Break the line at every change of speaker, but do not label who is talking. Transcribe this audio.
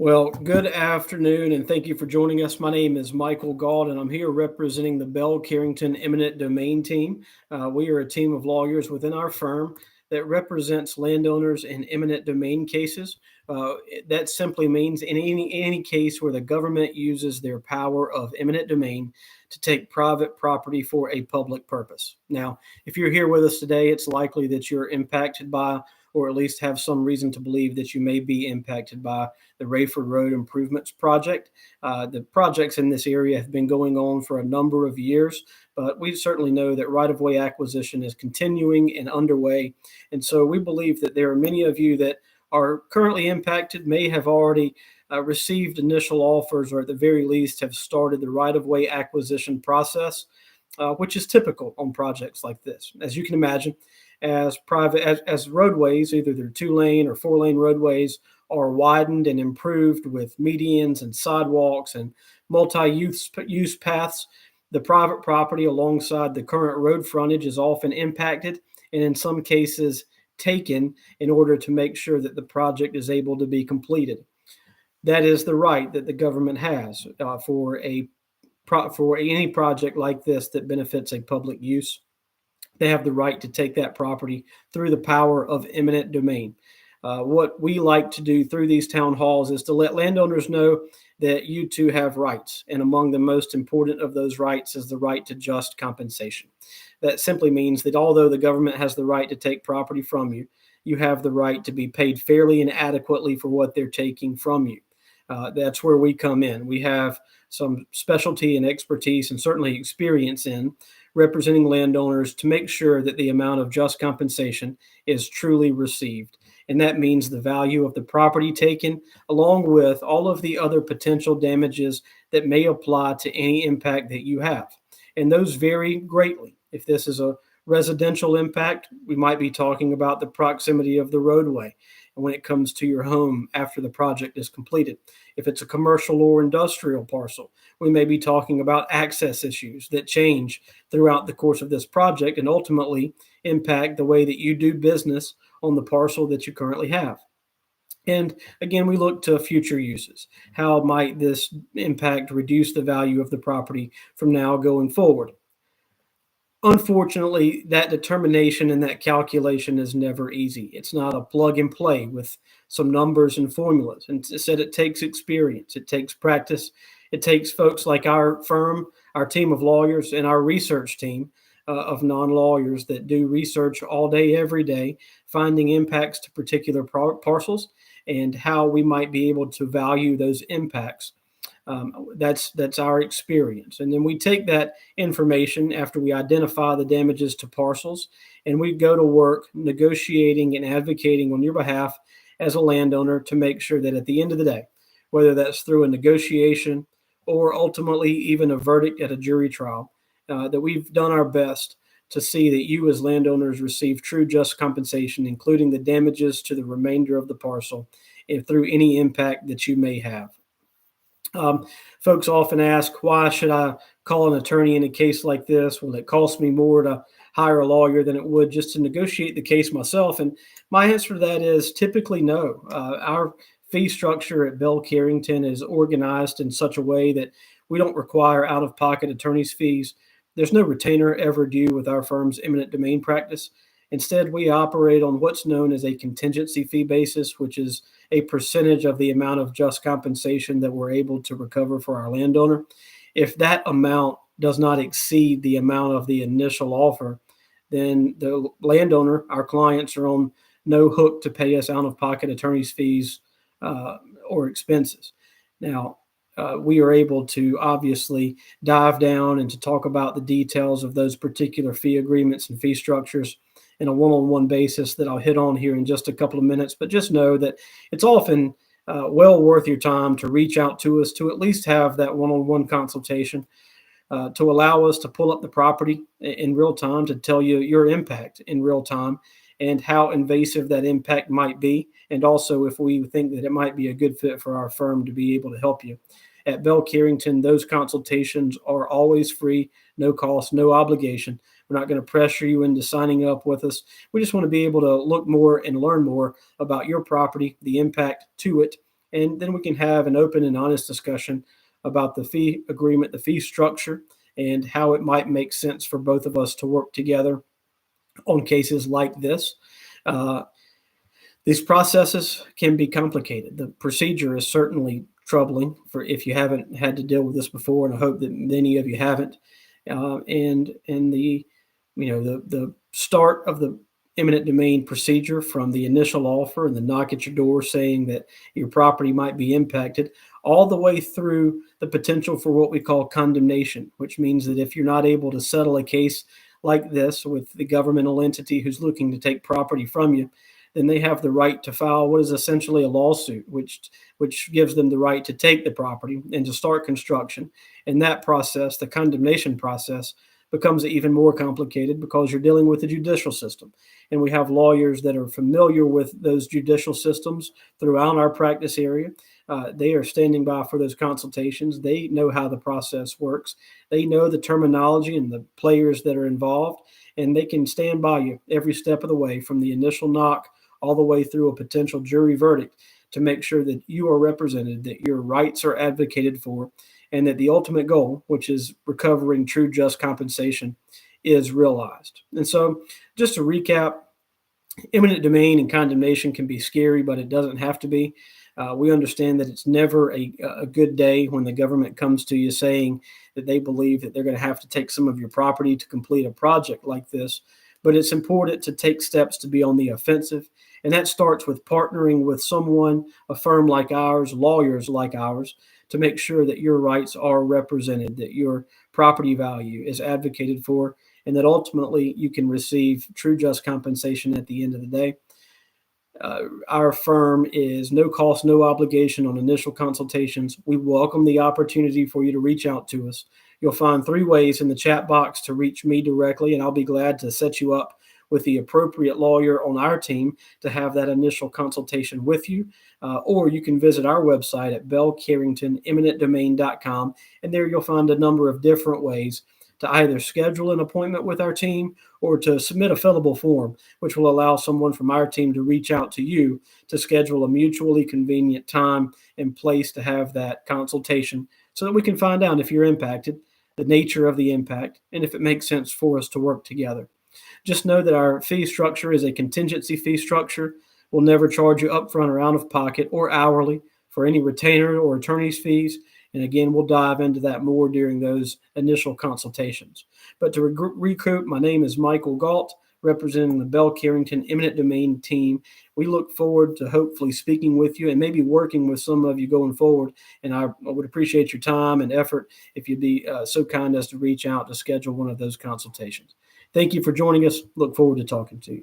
Well, good afternoon, and thank you for joining us. My name is Michael Gault, and I'm here representing the Bell Carrington Eminent Domain team. We are a team of lawyers within our firm that represents landowners in eminent domain cases. That simply means in any case where the government uses their power of eminent domain to take private property for a public purpose. Now, if you're here with us today, it's likely that you're impacted by, or at least have some reason to believe that you may be impacted by the Raeford Road Improvements Project. The projects in this area have been going on for a number of years, but we certainly know that right-of-way acquisition is continuing and underway. And so we believe that there are many of you that are currently impacted, may have already received initial offers, or at the very least have started the right-of-way acquisition process, which is typical on projects like this. As you can imagine, as roadways, either they're 2-lane or 4-lane roadways, are widened and improved with medians and sidewalks and multi-use paths, the private property alongside the current road frontage is often impacted, and in some cases taken in order to make sure that the project is able to be completed. That is the right that the government has for any project like this that benefits a public use. They have the right to take that property through the power of eminent domain. What we like to do through these town halls is to let landowners know that you too have rights. And among the most important of those rights is the right to just compensation. That simply means that although the government has the right to take property from you, you have the right to be paid fairly and adequately for what they're taking from you. That's where we come in. We have some specialty and expertise and certainly experience in representing landowners to make sure that the amount of just compensation is truly received. And that means the value of the property taken, along with all of the other potential damages that may apply to any impact that you have. And those vary greatly. If this is a residential impact, we might be talking about the proximity of the roadway and when it comes to your home after the project is completed. If it's a commercial or industrial parcel, we may be talking about access issues that change throughout the course of this project and ultimately impact the way that you do business on the parcel that you currently have. And again, we look to future uses. How might this impact reduce the value of the property from now going forward? Unfortunately, that determination and that calculation is never easy. It's not a plug and play with some numbers and formulas. And instead, it takes experience, it takes practice, it takes folks like our firm, our team of lawyers, and our research team of non-lawyers that do research all day, every day, finding impacts to particular parcels and how we might be able to value those impacts. That's our experience. And then we take that information after we identify the damages to parcels, and we go to work negotiating and advocating on your behalf as a landowner to make sure that at the end of the day, whether that's through a negotiation or ultimately even a verdict at a jury trial, that we've done our best to see that you as landowners receive true just compensation, including the damages to the remainder of the parcel and through any impact that you may have. Folks often ask, why should I call an attorney in a case like this? Will it cost me more to hire a lawyer than it would just to negotiate the case myself? And my answer to that is typically no. Our fee structure at Bell Carrington is organized in such a way that we don't require out-of-pocket attorney's fees. There's no retainer ever due with our firm's eminent domain practice. Instead, we operate on what's known as a contingency fee basis, which is a percentage of the amount of just compensation that we're able to recover for our landowner. If that amount does not exceed the amount of the initial offer, then the landowner, our clients, are on no hook to pay us out-of-pocket attorney's fees or expenses. Now, we are able to obviously dive down and to talk about the details of those particular fee agreements and fee structures in a one-on-one basis that I'll hit on here in just a couple of minutes. But just know that it's often well worth your time to reach out to us to at least have that one-on-one consultation to allow us to pull up the property in real time, to tell you your impact in real time and how invasive that impact might be. And also if we think that it might be a good fit for our firm to be able to help you. At Bell Carrington, those consultations are always free, no cost, no obligation. We're not going to pressure you into signing up with us. We just want to be able to look more and learn more about your property, the impact to it, and then we can have an open and honest discussion about the fee agreement, the fee structure, and how it might make sense for both of us to work together on cases like this. Uh, these processes can be complicated. The procedure is certainly troubling for if you haven't had to deal with this before, and I hope that many of you haven't. And the the start of the eminent domain procedure, from the initial offer and the knock at your door saying that your property might be impacted, all the way through the potential for what we call condemnation, which means that if you're not able to settle a case like this with the governmental entity who's looking to take property from you, then they have the right to file what is essentially a lawsuit, which gives them the right to take the property and to start construction. And that process, the condemnation process, becomes even more complicated because you're dealing with the judicial system. And we have lawyers that are familiar with those judicial systems throughout our practice area. They are standing by for those consultations. They know how the process works. They know the terminology and the players that are involved, and they can stand by you every step of the way, from the initial knock all the way through a potential jury verdict, to make sure that you are represented, that your rights are advocated for, and that the ultimate goal, which is recovering true just compensation, is realized. And so, just to recap, eminent domain and condemnation can be scary, but it doesn't have to be. We understand that it's never a good day when the government comes to you saying that they believe that they're going to have to take some of your property to complete a project like this. But it's important to take steps to be on the offensive. And that starts with partnering with someone, a firm like ours, lawyers like ours, to make sure that your rights are represented, that your property value is advocated for, and that ultimately you can receive true just compensation at the end of the day. Our firm is no cost, no obligation on initial consultations. We welcome the opportunity for you to reach out to us. You'll find 3 ways in the chat box to reach me directly, and I'll be glad to set you up with the appropriate lawyer on our team to have that initial consultation with you. Or you can visit our website at bellcarringtoneminentdomain.com, and there you'll find a number of different ways to either schedule an appointment with our team or to submit a fillable form, which will allow someone from our team to reach out to you to schedule a mutually convenient time and place to have that consultation, so that we can find out if you're impacted, the nature of the impact, and if it makes sense for us to work together. Just know that our fee structure is a contingency fee structure. We'll never charge you upfront or out of pocket or hourly for any retainer or attorney's fees. And again, we'll dive into that more during those initial consultations. But to recoup, my name is Michael Gault, representing the Bell Carrington Eminent Domain team. We look forward to hopefully speaking with you and maybe working with some of you going forward. And I would appreciate your time and effort if you'd be so kind as to reach out to schedule one of those consultations. Thank you for joining us. Look forward to talking to you.